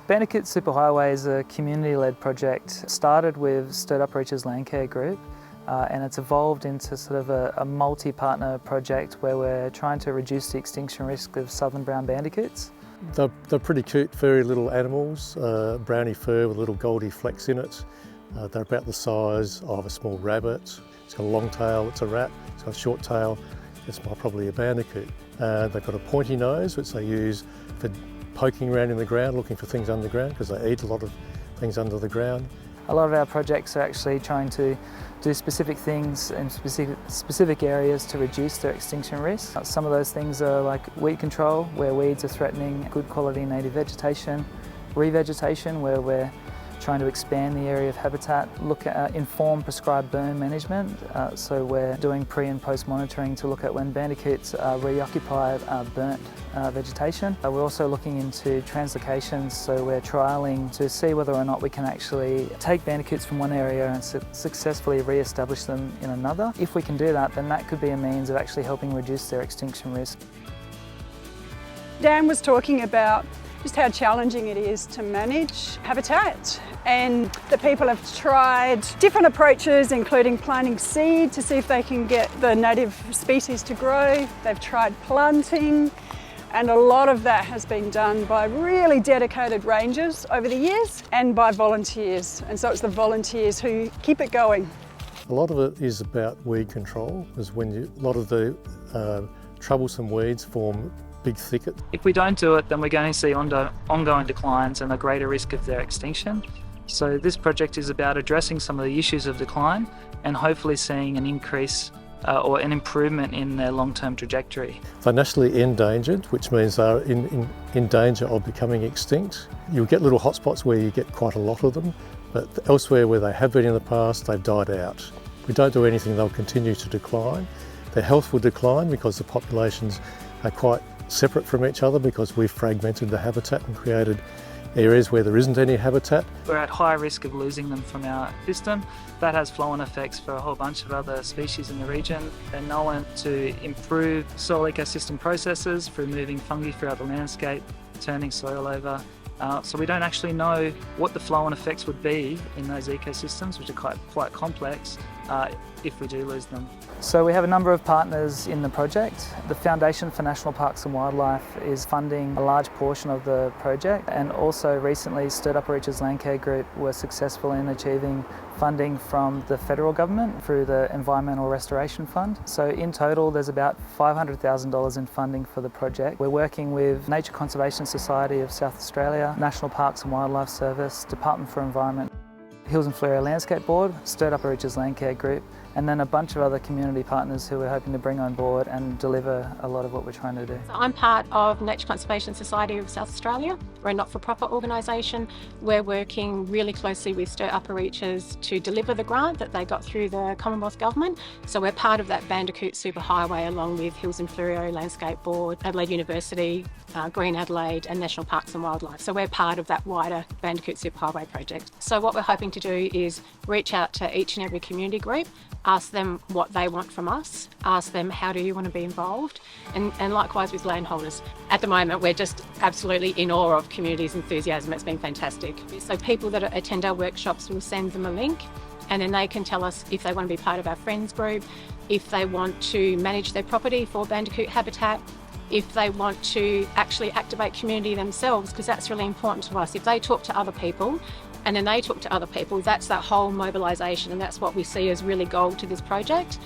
Bandicoot Superhighway is a community-led project started with Stirred Up Reaches Landcare Group and it's evolved into sort of a multi-partner project where we're trying to reduce the extinction risk of southern brown bandicoots. They're pretty cute, furry little animals, browny fur with little goldy flecks in it. They're about the size of a small rabbit. It's got a long tail, it's a rat. It's got a short tail, it's probably a bandicoot. They've got a pointy nose which they use for poking around in the ground, looking for things underground because they eat a lot of things under the ground. A lot of our projects are actually trying to do specific things in specific areas to reduce their extinction risk. Some of those things are like weed control, where weeds are threatening good quality native vegetation, revegetation, where we're trying to expand the area of habitat, look at informed prescribed burn management, so we're doing pre and post monitoring to look at when bandicoots reoccupy burnt vegetation. We're also looking into translocations, so we're trialling to see whether or not we can actually take bandicoots from one area and successfully re-establish them in another. If we can do that, then that could be a means of actually helping reduce their extinction risk. Dan was talking about just how challenging it is to manage habitat, and the people have tried different approaches, including planting seed to see if they can get the native species to grow. They've tried planting, and a lot of that has been done by really dedicated rangers over the years and by volunteers, and so it's the volunteers who keep it going. A lot of it is about weed control, because a lot of the troublesome weeds form big thicket. If we don't do it, then we're going to see ongoing declines and a greater risk of their extinction. So this project is about addressing some of the issues of decline and hopefully seeing an increase or an improvement in their long-term trajectory. They're nationally endangered, which means they're in danger of becoming extinct. You'll get little hotspots where you get quite a lot of them, but elsewhere where they have been in the past, they've died out. If we don't do anything, they'll continue to decline. Their health will decline because the populations are quite separate from each other because we've fragmented the habitat and created areas where there isn't any habitat. We're at high risk of losing them from our system. That has flow-on effects for a whole bunch of other species in the region. They're known to improve soil ecosystem processes through moving fungi throughout the landscape, turning soil over. So we don't actually know what the flow-on effects would be in those ecosystems, which are quite complex, if we do lose them. So we have a number of partners in the project. The Foundation for National Parks and Wildlife is funding a large portion of the project, and also recently Stirred Up Reaches Landcare Group were successful in achieving funding from the federal government through the Environmental Restoration Fund. So in total there's about $500,000 in funding for the project. We're working with Nature Conservation Society of South Australia, National Parks and Wildlife Service, Department for Environment, Hills and Fleurieu Landscape Board, Stirred Up Reaches Landcare Group, and then a bunch of other community partners who we're hoping to bring on board and deliver a lot of what we're trying to do. So I'm part of Nature Conservation Society of South Australia. We're a not-for-profit organisation. We're working really closely with Stirred Up Reaches to deliver the grant that they got through the Commonwealth Government. So we're part of that Bandicoot Superhighway along with Hills and Fleurieu Landscape Board, Adelaide University, Green Adelaide and National Parks and Wildlife. So we're part of that wider Bandicoot Superhighway project. So what we're hoping to do is reach out to each and every community group, ask them what they want from us, ask them how do you want to be involved, and likewise with landholders. At the moment we're just absolutely in awe of community's enthusiasm. It's been fantastic. So people that attend our workshops will send them a link and then they can tell us if they want to be part of our friends group, if they want to manage their property for bandicoot habitat, if they want to actually activate community themselves, because that's really important to us. If they talk to other people and then they talk to other people, that's that whole mobilisation, and that's what we see as really gold to this project.